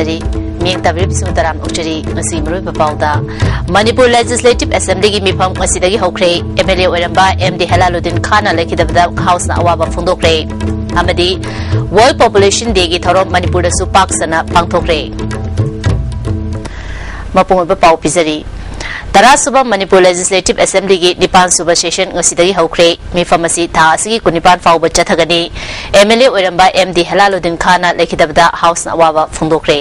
ꯊꯥꯖꯔꯤ ꯃꯤꯡ ꯇꯕꯤꯔꯤꯕ ꯁꯤꯡ ꯇꯔꯥꯝ ꯑꯣꯛꯆꯔꯤ ꯉꯁꯤ ꯃꯔꯨꯑꯣꯏꯕ ꯄꯥꯎꯗ ꯃꯅꯤꯄꯨꯔ ꯂꯦꯖꯤꯁꯂꯦꯇꯤꯚ ꯑꯦꯁꯦꯝꯕ꯭ꯂꯤꯒꯤ ꯃꯤꯐꯝ ꯉꯁꯤꯗꯒꯤ ꯍꯧꯈ꯭ꯔꯦ MLA ꯑꯣꯏꯔꯝꯕ MD ꯍꯦꯂꯥꯂꯨꯗꯤꯟ ꯈꯥꯟꯅ ꯂꯩꯈꯤꯗꯕꯗ ꯍꯥꯎꯁꯅ ꯑꯋꯥꯕ ꯐꯣꯡꯗꯣꯛꯈ꯭ꯔꯦ ꯑꯃꯗꯤ ꯋꯥꯔꯜꯗ ꯄꯣꯄꯨꯂꯦꯁꯟ ꯗꯦꯒꯤ ꯊꯧꯔꯝ ꯃꯅꯤꯄꯨꯔꯗꯁꯨ ꯄꯥꯛ ꯁꯟꯅ ꯄꯥꯡꯊꯣꯛꯈ꯭ꯔꯦ ꯃꯄꯨꯡ ꯑꯣꯏꯕ ꯄꯥꯎ ꯄꯤꯖꯔꯤ Tarasuba Manipur Legislative Assembly gi Nipan Suba Session ngasidagi haukhre mifam asi tha asigi kunipan fauba chathagani MLA oiramba MD Helaluddin Khana lekhidabda House na awaba phungdokre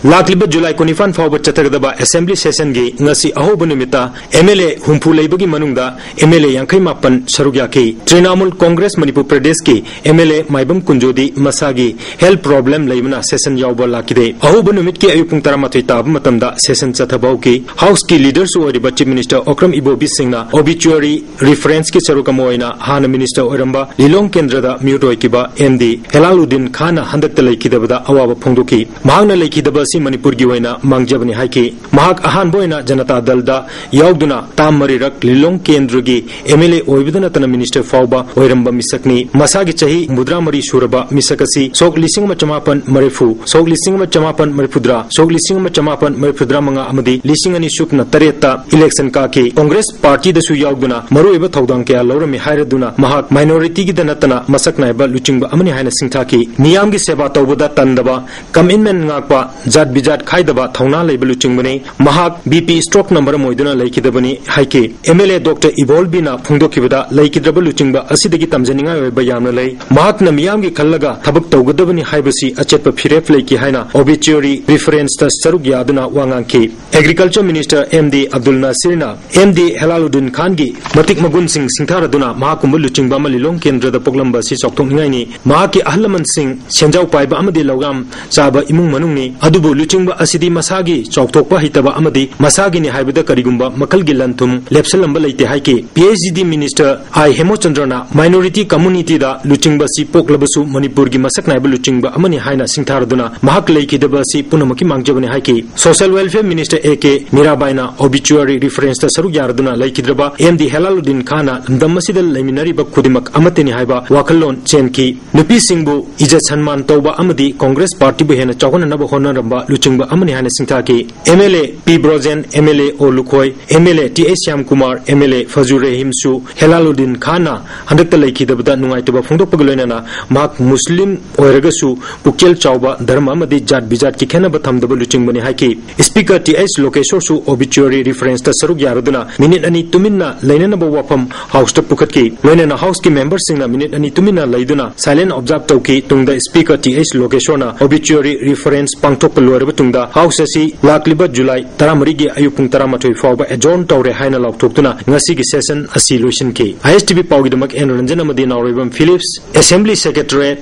Lakliba July Konifan Fawba Chatagdaba Assembly Session gi ngasi ahobu numita MLA humpu leibagi manungda MLA Yankai Mapan Sarugyaki Trinamool Congress Manipur Pradesh ki MLA Maibam Kunjodi Masagi health problem leibana session yawba lakide ahobu numit ki ayupung taramatoi tab matamda session chathabau ki House ki leaders oiriba Chief Minister Okram Ibobi Singna obituary reference ki sarukamoina Hana Minister oiramba Lilong Kendrada mute oikiba MD Helaluddin Khana handakta leikidabada awaba phongdoki mahangna leikidaba Manipur gi waina mangjabani haiki mahak ahan boina janata dalda yauduna tamari rak Lilong Kendra gi MLA oibidana tana minister fauba oiramba misakni masagi chahi mudramari suraba misakasi sok lising ma chamapan marifu sok lising ma chamapan marifudra sok lising ma chamapan marifudra manga amadi lising ani sukna tareta election ka ki Congress party da su yauduna maruiba thodang kya lorami hairaduna mahak minority gi danatana masakna ba luchingba amani haina singthaki miyam gi seba tawbuda tandaba commitment ngakpa Bijat Kaidaba Tauna Label Chingmane, Mahak BP stroke number Moiduna Lakidabani, Haike, MLA Dr. Evolbina, Pungdokibada, Lakidraba Luchingba, Asidiki Tamzaninga Bayanale, Mahak Namiyangi Kalaga, Tabuk Togadabani Hibasi, Achepa Piref Laki Haina, obituary reference to Saruk Yaduna Wanganki, Agriculture Minister MD Abdul Nasirna, MD Helaluddin Khangi, Matik Magun Singh Singharaduna, Mahakumbu Luchingba Malilong Kendra the Poglamba Sisoktongi, Mahaki Ahlaman Singh, Shenjau Paiba Amadi Logam, Saba Imung Manungi, Adubu Luchingba asidi masagi chokthokpa hitaba amadi masagi ni haibada karigumba makal gilantum lepsalamba leite haike PhD Minister I Hemochandrana minority community da luchingba si poklabasu Manipur gi masak naiba luchingba amani haina singtharaduna mahak leikidaba si punamaki mangjabani haike Social Welfare Minister AK Mirabaina obituary reference ta saru yaraduna leikidraba MD Helaluddin Khana dammasidal leiminari ba khudimak amateni haiba wakalon chenki nupi singbu ijat sanman tawba amadi Congress party bu hena chawna naba honaramba Luchingba Amani Hana Singtaki, MLA P. Brozen, MLA Olukoi, MLA T. A. Syam Kumar, MLA Fazure Himsu, Helaluddin Khana, Handakta Laiki Dabda Nungaitaba Fundo Pagulena, Mark Muslim Oiragasu, Pukel Chauba, Dharma Madi Jat Bijat Kikena Batam the Luchingbani Haki, Speaker T. S. Lokesosu, obituary reference to Saruk Yaraduna, Minute Ani Tumina, Lainanaba Wapam, House to Pukaki, Lainana House Ki members sing a minute Ani Tumina Laiduna, silent observe Toki, Tungda Speaker T. S. Lokesona, obituary reference Pangtopal. Tungda House asi Lakliba July Taramarigi Ayupung Taramatoi Fauba John Taure Haina Lautokuna Ngasigi session asi Lucian K. ISTV Paugidamak and Ranjana Madina Ribam Phillips Assembly Secretariat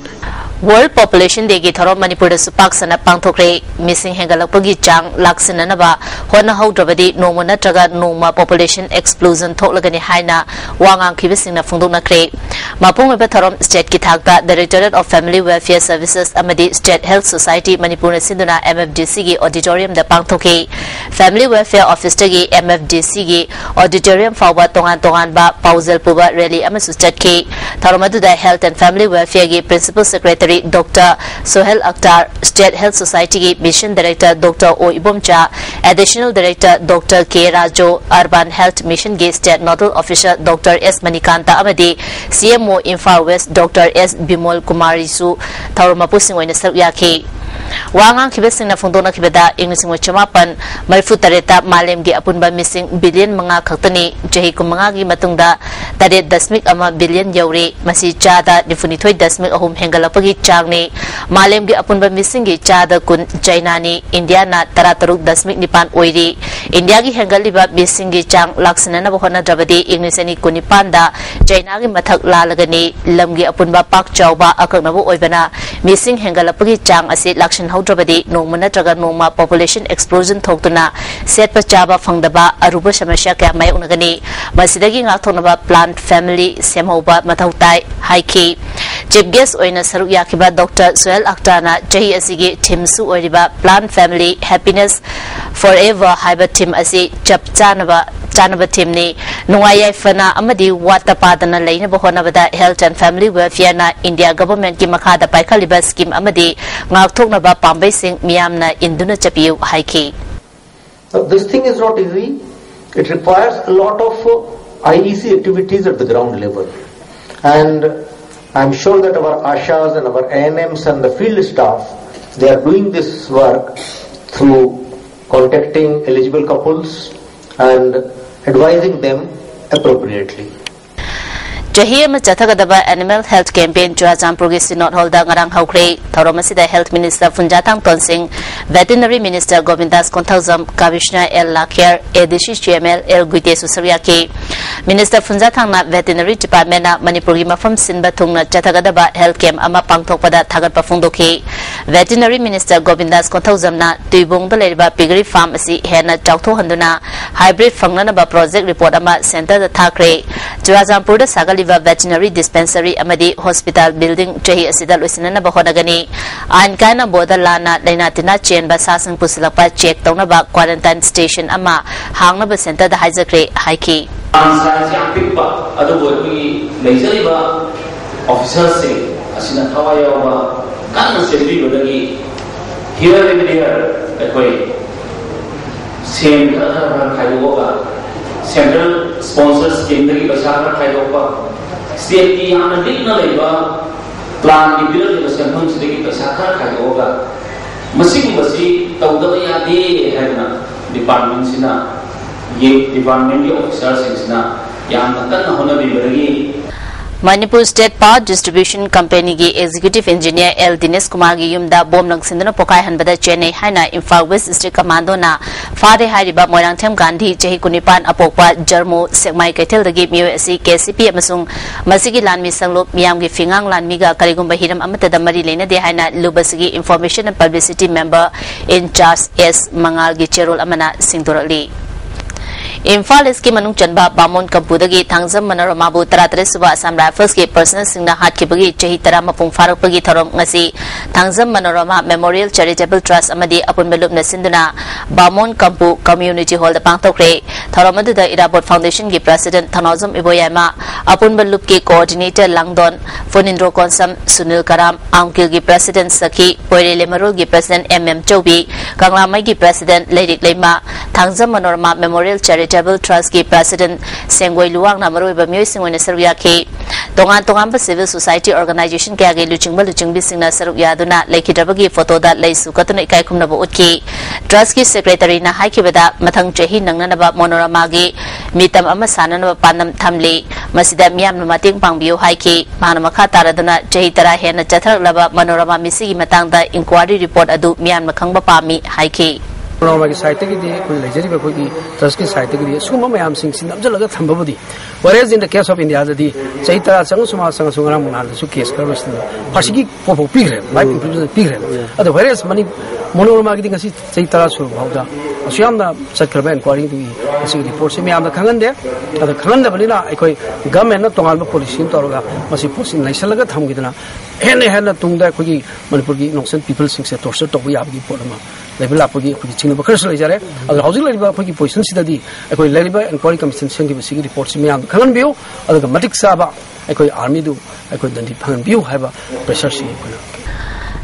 World Population Day gi thoro Manipur da supak sana pangthokre missing hengalapagi chang laksinanaba hona haudrabadi noma natraga noma population explosion thoklagani haina wangang khibisingna phungdokna kre mapung ba thorom state ki thakta Directorate of Family Welfare Services amadi State Health Society Manipur sinduna MFDC gi auditorium da pangthoke Family Welfare Office gi MFDC gi auditorium fawba tongan ba pauzel puba rally amasu state ki thoromadu da Health and Family Welfare gi Principal Secretary Dr. Sohel Akhtar, State Health Society Mission Director Dr. O. Ibomcha, Additional Director Dr. K. Rajo, Urban Health Mission State Nodal Officer Dr. S. Manikanta Amadi, CMO Imphal West Dr. S. Bimol Kumarisu, Taurumapusing Wayne Saryaki. Wangang kibesing na fundona kibeda English mo chamapan marifu tareta malem gi apunba missing billion mga khaktani jahi kum mga gi matungda tare dasmik ama billion yauri masi chada difunithoi dasmik ahum hengalapagi changni malem gi apunba missing gi chada kun China ni India na tarataruk dasmik nipan oiri India gi hengaliba missing gi chang laksana na bohona drabadi English ani kunipan da China gi mathak lalagani lamgi apunba pak chawba akaknabu oibana missing hengalapagi chang ase Lakshan Haudrabadi, Noma Natraga Noma population explosion Tokuna, Set Pachaba Fangdaba, Aruba Shamasha Kamay Unagani, Masidagi Natonaba Plant Family, Semhoba, Matautai, Haiki, Chief Guest Oina Saruyakiba, Dr. Sohel Aktana, Jahi Asigi, Timsu Oriba, Plant Family, Happiness Forever, Hyber Tim Asi, Chapchanaba, Janaba Timni, Nuaya Fana Amadi, Watapadana Lane Bohonabada, Health and Family Welfare na India Government Kimakada Paikaliba Scheme Amadi, Ngaktonaba Pambay Sing Miamna Induna Chapiu Haiki. This thing is not easy. It requires a lot of IEC activities at the ground level. And I'm sure that our ASHAs and our ANMs and the field staff, they are doing this work through contacting eligible couples and advising them appropriately. Jahim Chathagadaba Animal Health Campaign Chuacham Progressive Not Holda Ngarang Haukre, Toromasida Health Minister Funjatang Tonsing, Veterinary Minister Govindas Kontauzam, Commissioner El Lakier, Edishi CML El Guite Susariaki, Minister Funjatang na Veterinary Department na Manipurima from Sinbatung na Chathagadaba Health Camp Ama Pangtokpada Tagat Pafundoki, Veterinary Minister Govindas Kontauzam na Tuibung Baleriba Piggery Pharmacy Hena Chauto Handuna, Hybrid Fanganaba Project Report Ama Center the Thakre, Chuacham Purda Sagali Veterinary Dispensary Amadi Hospital Building Jahi Asida Lusinana Bahodagani An Kana Bodalana Lainatina Chain Basasang Pusilapa Check Tonaba Quarantine Station Ama Hangnaba Center the Hizakre Haiki. Officers say Asina Hawaii Kana Safety Bodagi here and there that way same Kaiwoga Central sponsors scheme the Basara Kaiwoga State की यहाँ नदिक न लेगा plan की build के संबंध से की पैसा खर्च होगा मसी तौदब यादे है ना डिपार्टमेंट से ना ये डिपार्टमेंट के ऑफिसर्स से ना यहाँ तक न होना भी बढ़ेगी Manipur State Power Distribution Company ki Executive Engineer L. Dinesh Kumar ki yumda bom nangsindana pokai hanbada Chennai haina Imphal West District Commando na Fade Hairiba Moirangthem Gandhi Jahi Kunipan Apokpa Jarmo Sekmai Kaitel dagi miyo asi KCP amasung masigi lanmi sanglup miyam ki fingang lanmi ga karigumba hiram amatada mari lena de haina lubasigi Information and Publicity Member in Charge S. Mangal ki cherol amana singdorali. Imphal East ki manung chanba Bamon Kampudagi Thangzam Manoramabu Taratare Suba Assam Rifles ki personal singna hat ki bagi Jahi Tara Mapung Farak bagi Thorom ngasi Thangzam Manorama Memorial Charitable Trust amadi apun belup na sinduna Bamon Kampu Community Hall da pangtokre Thoromadu da Irabot Foundation ki President Thanozam Iboyama apun belup ki Coordinator Langdon Funindro Konsam Sunil Karam Angkil ki President Saki Poire Lemarul ki President MM Chobi Kanglamai ki President Leirik Leima Thangzam Manorama Memorial Charitable Trust ki President Sengwai Luang na maroi ba myoy singwai na sarukya ki tongan ba civil society organization kaya gi luching bi singna sarukya duna lekhidraba gi photo da leisu katuna ikai khumna ba utki trust ki secretary na haiki bada mathang chahi nangna na ba monorama gi mitam ama sana na ba panam thamli masida miyam na mating pangbiyo haiki mana makha taraduna chahi tara hena chathak laba monorama misi gi matang da inquiry report adu miyam makhang ba pami haiki Monorama site ki di koi lejari ba koi trust ki site ki di suma mayam sing sin amja laga thamba budi whereas in the case of India the chaitara sang suma sang sungram munal su case kar bas phasigi popo pigre life imprisonment pigre other whereas mani monorama ki di ngasi chaitara su bauda asyam da sakraba inquiry di asi report se mayam da khangan de ada khangan da bali na koi government na tongal ba policy toroga masi policy naisal laga thamgi dana hen tungda koi manipur ki innocent people sing se torture to ya bi polama level up ki ching ba khars lai jare aga housing lai ba ki position sida di koi level inquiry commission sing ki bisi report se mayam khangan biu aga matik sa ba koi army du koi dandi phangan biu ha ba pressure si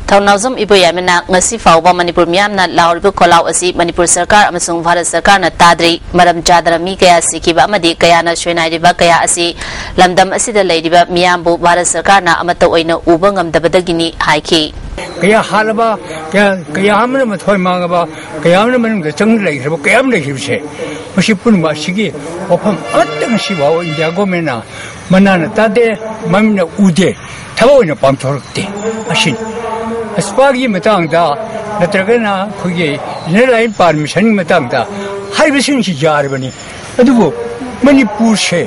Thaunazam Iboyamina ngasi fawba Manipur miyamna laurbu kholau asi Manipur Sarkar amasung Bharat Sarkar na tadri maram chadara mi kaya sikiba amadi kaya na shwenai riba kaya asi lamdam asida leiriba miyambu Bharat Sarkar na amata oina uba ngamdabadagini haiki kaya halaba kaya amna mathoi mangaba kaya amna manung da chang leirba kaya amna hibse masipun ma sigi opam attang siwa India government manana tade mamna ude thawoina pamthorte asin Aspagi matangda natragana khugi inline permission matangda haibisin si jarbani adubo manipur se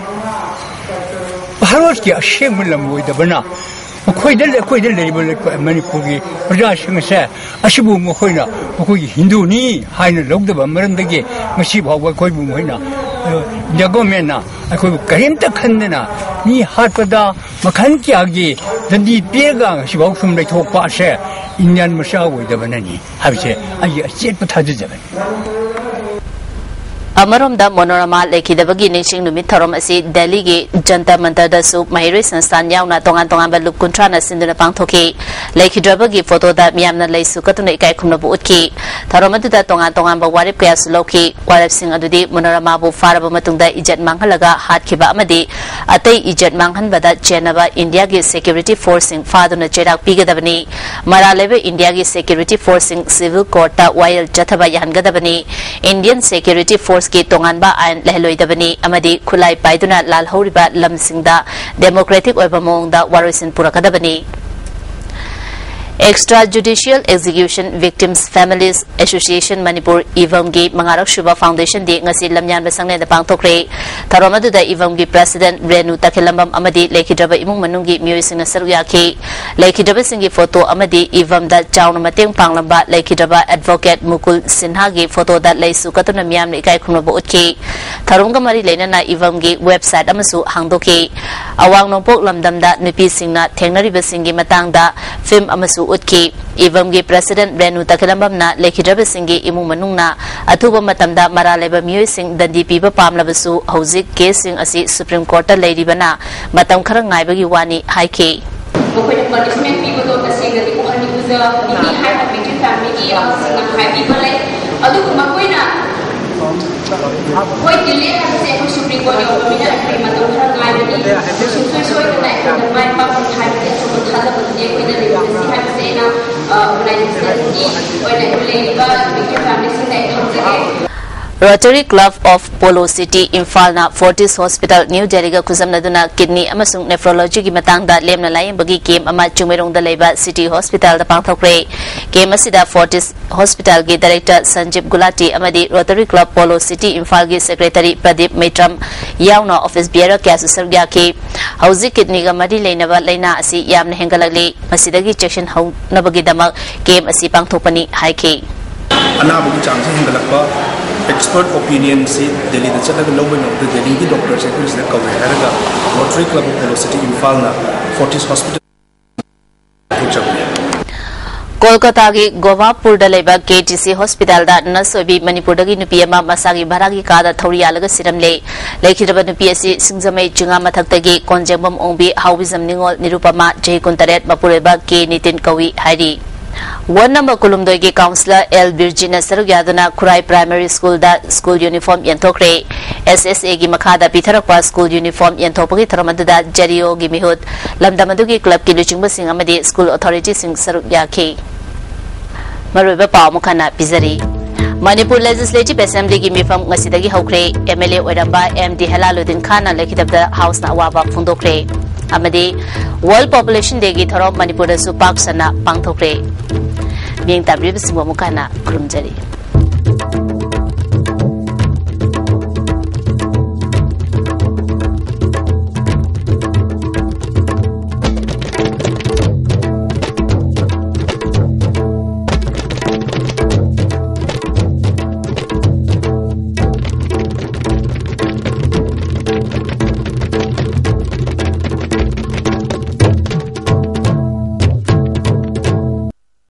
bharat ki asheng mulam woida bana khoidal lebel manipur gi praja sing se ashibu mo khoina khugi hindu ni haina logda maramdagi masi bhawa khoi bu moina jagomena khoi karim ta khandena ni hatpada makhan ki agi dandi pega sibau sum lai thok pa se Indian Masha with the Banani, have said, I yet but had Amarom da Monorama Lekidabagi Nishing Numit Thorom asi Delhi gi Janta Mantar da Suk Mahiri Sanstan Yauna Tongan Tongan Balup Kuntrana Sinduna Pangthoki Lekidabagi photo da Miamna Lay Sukatuna Ikai Kumnabu Utki Tharomatu da Tongan Tongan ba Warip Kaya Suloki Warip Sing Adudi Monorama bu Faraba Matungda Ijat Manghalaga Hat Kiba Amadi Atay Ijat Manghan Bada Jenaba India gi Security Forcing Faduna Chedak Pigadabani Maraleve India gi Security Forcing Civil Court ta Wayal Jathaba Yangadabani Indian Security Force ki tonganba ain lehloidabani amadi khulai paiduna lal horiba lamsingda democratic oiba mongda warisin purakadabani Extrajudicial Execution Victims Families Association Manipur Ivamgi Mangarak Shuba Foundation di ngasi lamyan basangne da pangthokre tharomadu da Ivamgi President Renu Takilambam amadi Lekhidraba imung manunggi miyosing saruya ki Lekhidraba singi photo amadi Ivam da chauna mateng panglamba Lekhidraba Advocate Mukul Sinha gi photo da leisu katuna miyam ikai khumba utki tharumga mari leinana Ivamgi website amasu hangdoki awang nopok lamdamda nupi singna thengnari basingi matangda film amasu Utki Ivamgi President Renu Takilambamna Lekhidraba singi imung manungna athuba matamda maraleba miyoi sing dandi piba pamlabasu hauzik case sing asi Supreme Court ta leiribana matam khara ngaibagi wani haike Mokoi punishment piba do taseng dadi ko ani uza ni hai ha victim family ki asing hai piba lai adu makoi na koi delay ha se ko Supreme Court yo mina ai matam khara ngaibagi soi na ko mai pa thai ke so thala badne ko na le si hai Rotary Club of Polo City Imphal na Fortis Hospital New Delhi ga khuzam naduna kidney amasung nephrology gi matang da lemna layem bagi kem ama chumerong da leba City Hospital da pangthokre kem asida Fortis Hospital gi Director Sanjib Gulati amadi Rotary Club Polo City Imphal gi Secretary Pradeep Maitram yauna office bearer kya sargya ki hauzi kidney ga mari leinaba leina asi yamna hengalagli masidagi section hau nabagi damak kem asi pangthopani haike anabu chang se hengalakba expert opinion se Delhi da chalaga lobo no the Delhi ki doctor se kuis da cover haraga Rotary Club of Polo City Imphal na Fortis Hospital Kolkata gi Govapur da leba KTC Hospital da nasobi Manipur da gi nupi ama masagi baragi ka da thori alaga siramle Lekhidraba nupi asi singjamai junga mathakta gi konjengbam ongbi hawizam ningol nirupama Jaikuntaret mapureba K Nitin Kawi hairi One number Kulumdoi gi Councillor L Virginia Sarugyaduna Kurai Primary School da school uniform yantokre SSA gi makhada pitharakwa school uniform yantopagi tharamadu da Jario gi mihut lamdamadu gi club ki luchingba sing amadi school authority sing sarugyaki maruba paw mukhana pizari Manipur Legislative Assembly gi mifam ngasidagi hokre MLA oiramba MD Halaluddin Khan na lekhitabda house na awaba phundokre amadi World Population Day gi thorom Manipur da su pak sana pangthokre Bing tabri bisingwa mukana kurumjari